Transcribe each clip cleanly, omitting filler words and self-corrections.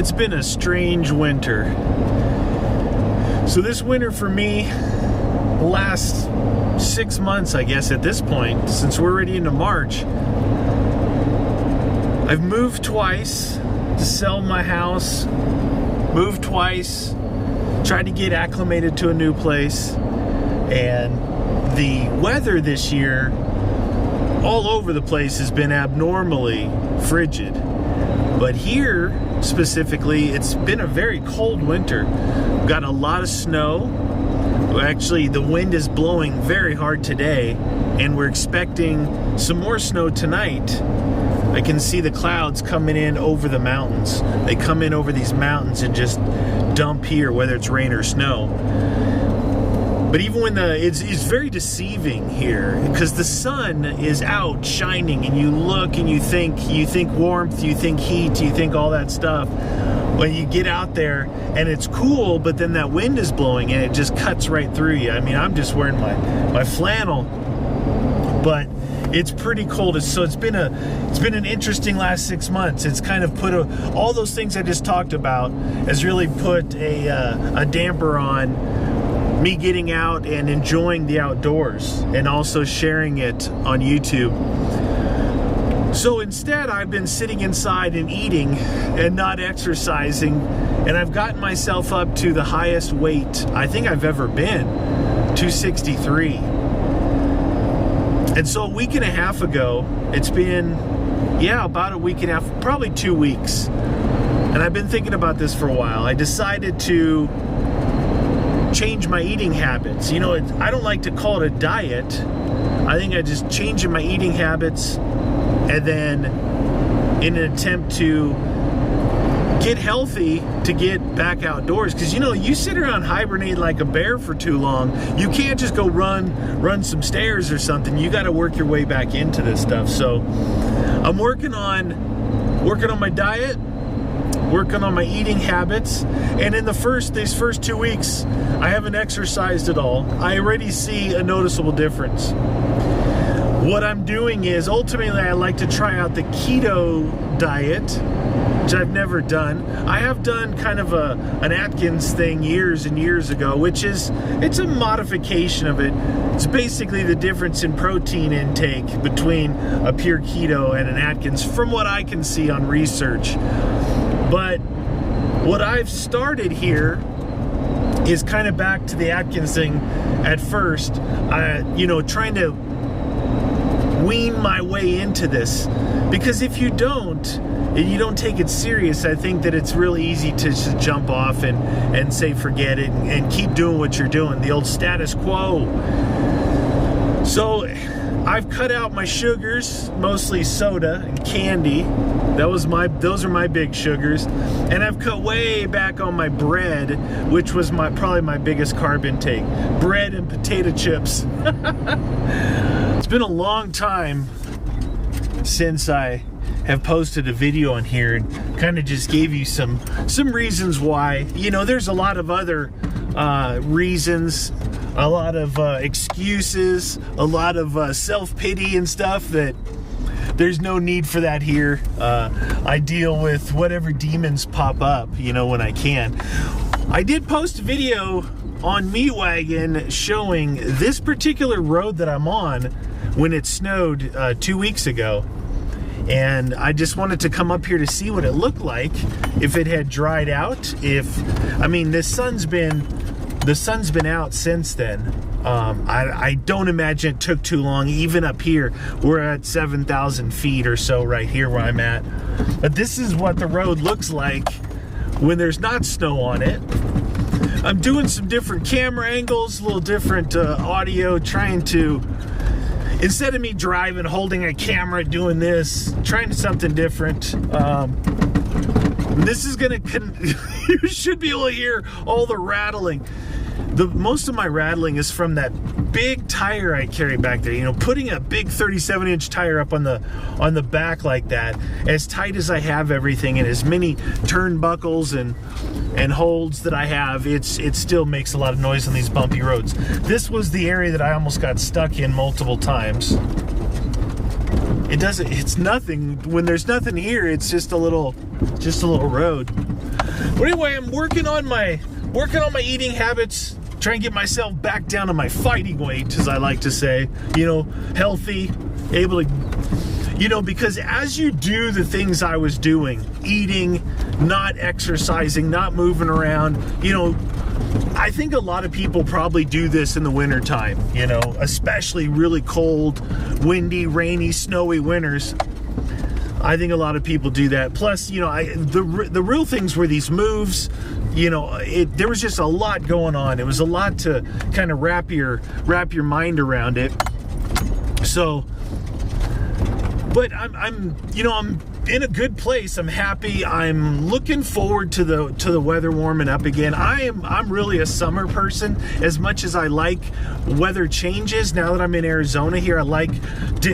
It's been a strange winter. So this winter for me, the last 6 months, I guess, at this point, since we're already into March, I've moved twice to sell my house, moved twice, tried to get acclimated to a new place, and the weather this year all over the place has been abnormally frigid. But here, specifically, it's been a very cold winter. We've got a lot of snow. Actually, the wind is blowing very hard today, and we're expecting some more snow tonight. I can see the clouds coming in over the mountains. They come in over these mountains and just dump here, whether it's rain or snow. But even when it's very deceiving here, because the sun is out shining, and you look and you think warmth, you think heat, you think all that stuff. When you get out there and it's cool, but then that wind is blowing and it just cuts right through you. I mean, I'm just wearing my flannel, but it's pretty cold. So it's been an interesting last 6 months. It's kind of put all those things I just talked about has really put a damper on me getting out and enjoying the outdoors, and also sharing it on YouTube. So instead, I've been sitting inside and eating and not exercising, and I've gotten myself up to the highest weight I think I've ever been, 263. And so a week and a half ago, it's been, about a week and a half, probably 2 weeks. And I've been thinking about this for a while. I decided to change my eating habits. You know, I don't like to call it a diet. I think I just changing my eating habits, and then in an attempt to get healthy, to get back outdoors. Because, you know, you sit around hibernate like a bear for too long, you can't just go run some stairs or something. You got to work your way back into this stuff. So I'm working on my diet, working on my eating habits, and in these first 2 weeks, I haven't exercised at all. I already see a noticeable difference. What I'm doing is, ultimately, I like to try out the keto diet, which I've never done. I have done kind of an Atkins thing years and years ago, which it's a modification of it. It's basically the difference in protein intake between a pure keto and an Atkins, from what I can see on research. But what I've started here is kind of back to the Atkins thing at first, trying to wean my way into this. Because if you don't take it serious, I think that it's really easy to just jump off and say forget it and keep doing what you're doing, the old status quo. So I've cut out my sugars, mostly soda and candy. Those are my big sugars. And I've cut way back on my bread, which was probably my biggest carb intake. Bread and potato chips. It's been a long time since I have posted a video on here, and kind of just gave you some reasons why. You know, there's a lot of other reasons, a lot of excuses, a lot of self-pity and stuff that there's no need for that here. I deal with whatever demons pop up, when I can. I did post a video on Meat Wagon showing this particular road that I'm on when it snowed 2 weeks ago. And I just wanted to come up here to see what it looked like, if it had dried out, the sun's been out since then. I don't imagine it took too long. Even up here, we're at 7,000 feet or so right here where I'm at. But this is what the road looks like when there's not snow on it. I'm doing some different camera angles, a little different audio, trying to, instead of me driving, holding a camera, doing this, trying something different. This is gonna, you should be able to hear all the rattling. Most of my rattling is from that big tire I carry back there. Putting a big 37-inch tire up on the back like that, as tight as I have everything, and as many turnbuckles and holds that I have, it still makes a lot of noise on these bumpy roads. This was the area that I almost got stuck in multiple times. It's nothing. When there's nothing here, it's just a little road. But anyway, I'm working on my eating habits, trying to get myself back down to my fighting weight, as I like to say. You know, healthy, able to, you know, because as you do the things I was doing, eating, not exercising, not moving around, you know, I think a lot of people probably do this in the wintertime, you know, especially really cold, windy, rainy, snowy winters. I think a lot of people do that. Plus, you know, the real things were these moves. You know, there was just a lot going on. It was a lot to kind of wrap your mind around it. So, but I'm in a good place. I'm happy. I'm looking forward to the weather warming up again. I'm really a summer person. As much as I like weather changes, now that I'm in Arizona here, I like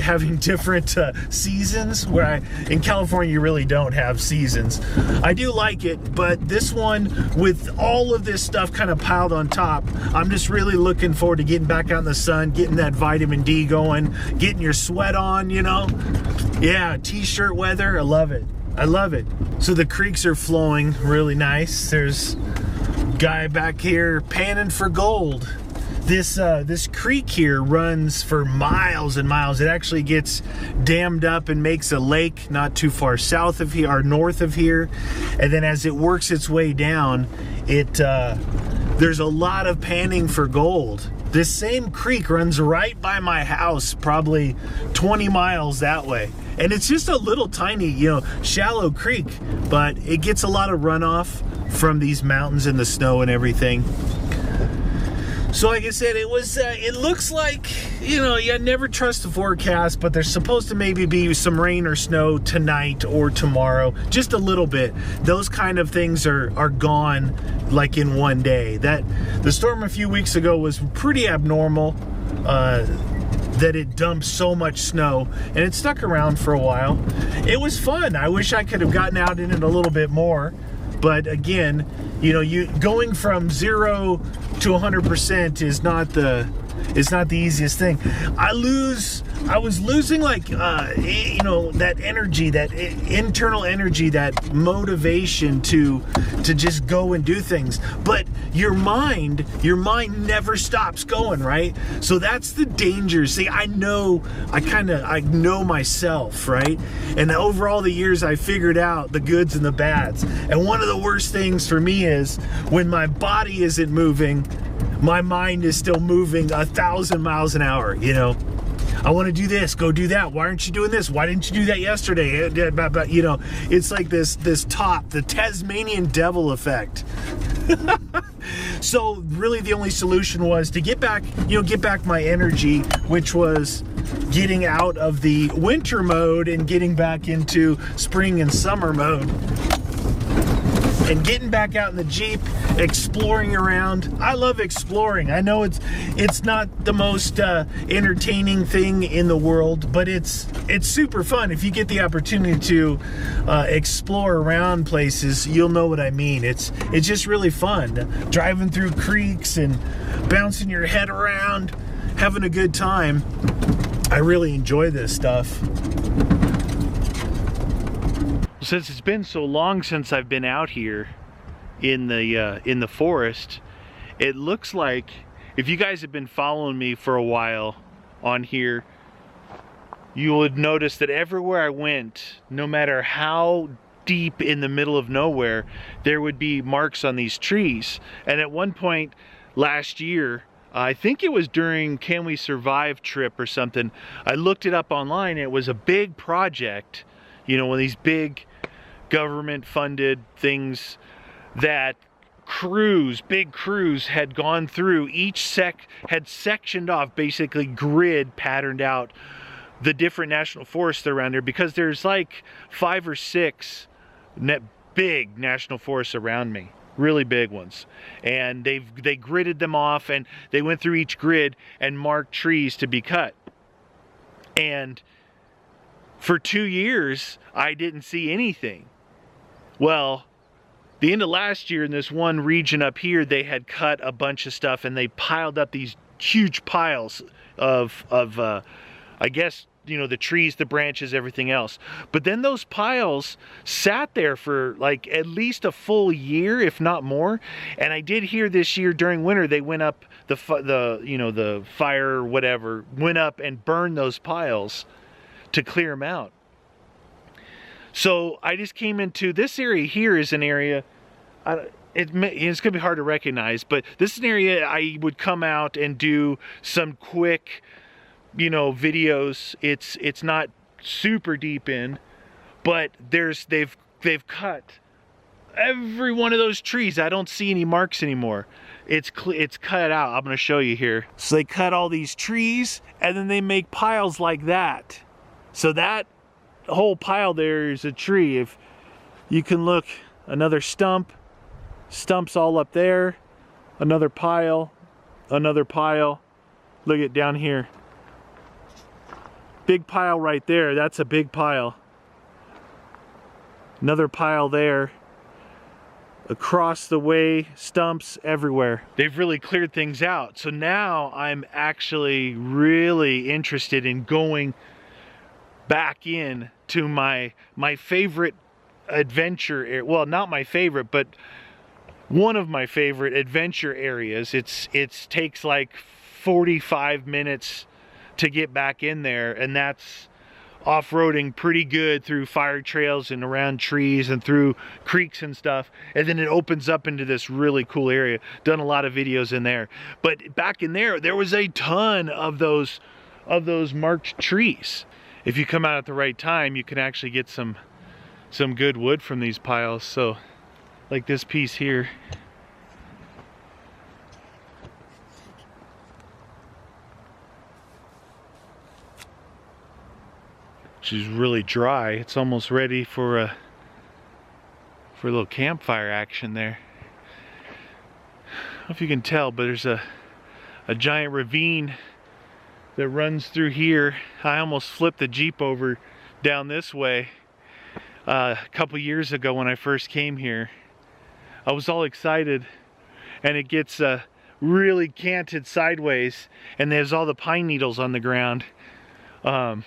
having different seasons. Where in California you really don't have seasons. I do like it, but this one, with all of this stuff kind of piled on top, I'm just really looking forward to getting back out in the sun, getting that vitamin D going, getting your sweat on, you know. Yeah, t-shirt weather, I love it. I love it. So the creeks are flowing really nice. There's a guy back here panning for gold. This creek here runs for miles and miles. It actually gets dammed up and makes a lake not too far south of here, or north of here. And then as it works its way down, there's a lot of panning for gold. This same creek runs right by my house, probably 20 miles that way. And it's just a little tiny, you know, shallow creek, but it gets a lot of runoff from these mountains and the snow and everything. So like I said, it looks like, you know, you never trust the forecast, but there's supposed to maybe be some rain or snow tonight or tomorrow, just a little bit. Those kind of things are gone like in one day. The storm a few weeks ago was pretty abnormal, that it dumped so much snow, and it stuck around for a while. It was fun. I wish I could have gotten out in it a little bit more. But again, you know, going from 0 to 100% is not the easiest thing. I was losing, like, you know, that energy, that internal energy, that motivation to just go and do things. But your mind never stops going, right? So that's the danger. See, I know myself, right? And over all the years, I figured out the goods and the bads. And one of the worst things for me is when my body isn't moving, my mind is still moving 1,000 miles an hour, you know. I want to do this, go do that. Why aren't you doing this? Why didn't you do that yesterday? You know, it's like the Tasmanian devil effect. So really the only solution was to get back my energy, which was getting out of the winter mode and getting back into spring and summer mode. And getting back out in the Jeep, exploring around. I love exploring. I know it's not the most entertaining thing in the world, but it's super fun. If you get the opportunity to explore around places, you'll know what I mean. It's just really fun. Driving through creeks and bouncing your head around, having a good time. I really enjoy this stuff. Since it's been so long since I've been out here in the forest, it looks like, if you guys have been following me for a while on here, you would notice that everywhere I went, no matter how deep in the middle of nowhere, there would be marks on these trees. And at one point last year, I think it was during Can We Survive trip or something, I looked it up online. It was a big project, you know, one of these big government funded things that big crews had gone through. Each had sectioned off, basically grid patterned out the different national forests around there, because there's like 5 or 6 big national forests around me, really big ones, and they gridded them off, and they went through each grid and marked trees to be cut. And for 2 years I didn't see anything. Well, the end of last year, in this one region up here, they had cut a bunch of stuff, and they piled up these huge piles of I guess you know, the trees, the branches, everything else. But then those piles sat there for like at least a full year, if not more. And I did hear this year during winter, they went up, you know, the fire or whatever, went up and burned those piles to clear them out. So I just came into this area here is an area, it's gonna be hard to recognize, but this is an area I would come out and do some quick, you know, videos. It's not super deep in, but they've cut every one of those trees. I don't see any marks anymore. It's cut out. I'm gonna show you here. So they cut all these trees and then they make piles like that. So that whole pile there is a tree. If you can look, another stumps all up there, another pile. Look at down here. Big pile right there, that's a big pile. Another pile there. Across the way, stumps everywhere. They've really cleared things out. So now I'm actually really interested in going back in to my favorite adventure, well, not my favorite, but one of my favorite adventure areas. It takes like 45 minutes to get back in there, and that's off-roading pretty good through fire trails and around trees and through creeks and stuff, and then it opens up into this really cool area. Done a lot of videos in there, but back in there was a ton of those marked trees. If you come out at the right time, you can actually get some good wood from these piles. So like this piece here, which is really dry. It's almost ready for a little campfire action there. I don't know if you can tell, but there's a giant ravine that runs through here. I almost flipped the Jeep over down this way a couple years ago when I first came here. I was all excited, and it gets really canted sideways, and there's all the pine needles on the ground. I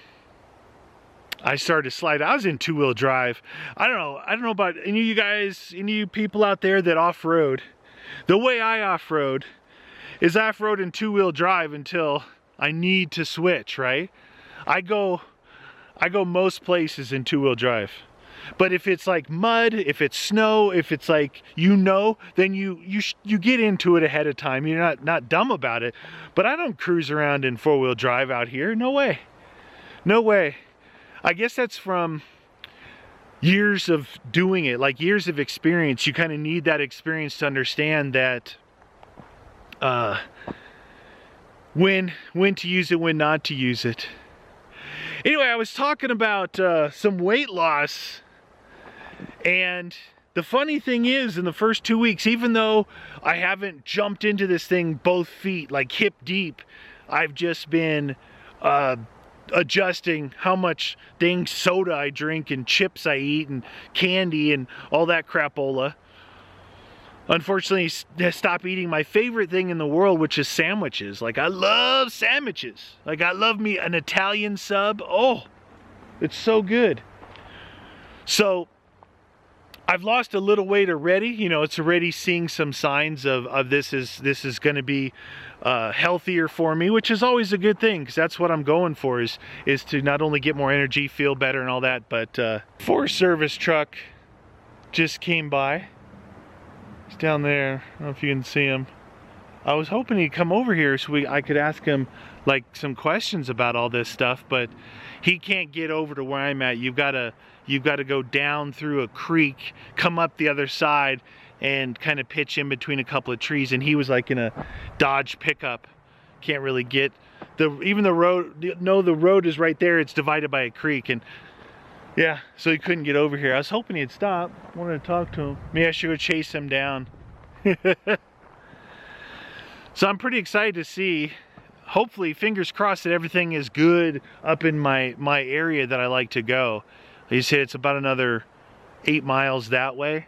started to slide. I was in two-wheel drive. I don't know about any of you guys, any of you people out there that off-road. The way I off-road is off-road in two-wheel drive until I need to switch, right? I go most places in two-wheel drive. But if it's like mud, if it's snow, if it's like, you know, then you get into it ahead of time. You're not dumb about it. But I don't cruise around in four-wheel drive out here. No way. No way. I guess that's from years of doing it, like years of experience. You kind of need that experience to understand that when to use it, when not to use it. Anyway, I was talking about some weight loss, and the funny thing is, in the first 2 weeks, even though I haven't jumped into this thing both feet, like hip deep, I've just been adjusting how much dang soda I drink and chips I eat and candy and all that crapola. Unfortunately, stop eating my favorite thing in the world, which is sandwiches. Like, I love sandwiches. Like, I love me an Italian sub. Oh, it's so good. So I've lost a little weight already. You know, it's already seeing some signs of this is going to be healthier for me, which is always a good thing, because that's what I'm going for, is to not only get more energy, feel better and all that, but Forest Service truck just came by. He's down there. I don't know if you can see him. I was hoping he'd come over here so I could ask him like some questions about all this stuff, but he can't get over to where I'm at. You've got to go down through a creek, come up the other side, and kind of pitch in between a couple of trees. And he was like in a Dodge pickup. Can't really get even the road. No, the road is right there. It's divided by a creek, and yeah, so he couldn't get over here. I was hoping he'd stop. I wanted to talk to him. Maybe I should go chase him down. So I'm pretty excited to see. Hopefully, fingers crossed, that everything is good up in my area that I like to go. Like you said, it's about another 8 miles that way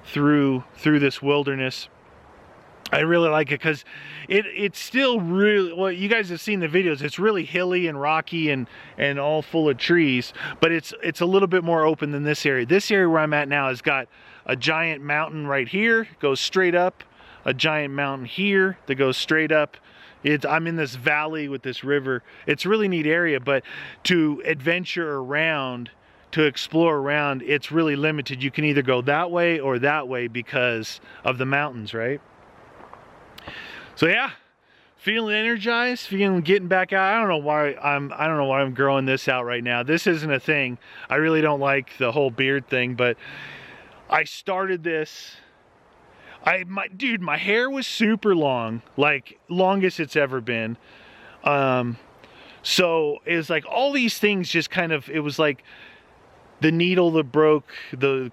through this wilderness. I really like it because it's still really, well, you guys have seen the videos, it's really hilly and rocky and all full of trees, but it's a little bit more open than this area. This area where I'm at now has got a giant mountain right here, goes straight up, a giant mountain here that goes straight up. I'm in this valley with this river. It's a really neat area, but to adventure around, to explore around, it's really limited. You can either go that way or that way because of the mountains, right? So yeah, feeling energized, getting back out. I don't know why I'm growing this out right now. This isn't a thing. I really don't like the whole beard thing, but I started this. Dude, my hair was super long, like longest it's ever been. So it was like all these things just kind of, it was like the needle that broke the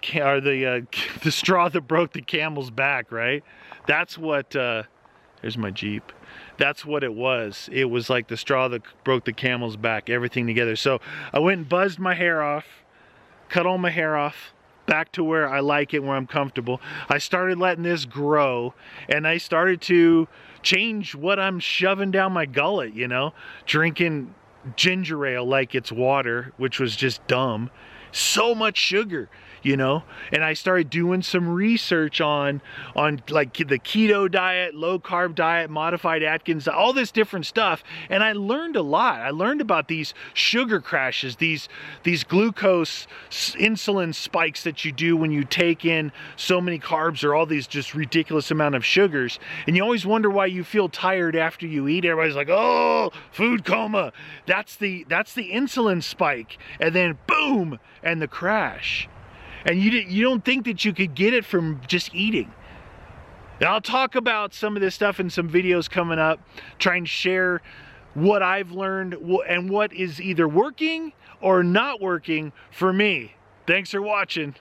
straw that broke the camel's back, right? That's what, there's my Jeep. That's what it was. It was like the straw that broke the camel's back, everything together. So I went and buzzed my hair off, cut all my hair off, back to where I like it, where I'm comfortable. I started letting this grow, and I started to change what I'm shoving down my gullet, you know? Drinking ginger ale like it's water, which was just dumb. So much sugar, you know? And I started doing some research on like the keto diet, low carb diet, modified Atkins, all this different stuff. And I learned a lot. I learned about these sugar crashes, these glucose insulin spikes that you do when you take in so many carbs or all these just ridiculous amount of sugars. And you always wonder why you feel tired after you eat. Everybody's like, oh, food coma. That's the insulin spike. And then boom, and the crash. And you don't think that you could get it from just eating. And I'll talk about some of this stuff in some videos coming up, trying to share what I've learned and what is either working or not working for me. Thanks for watching.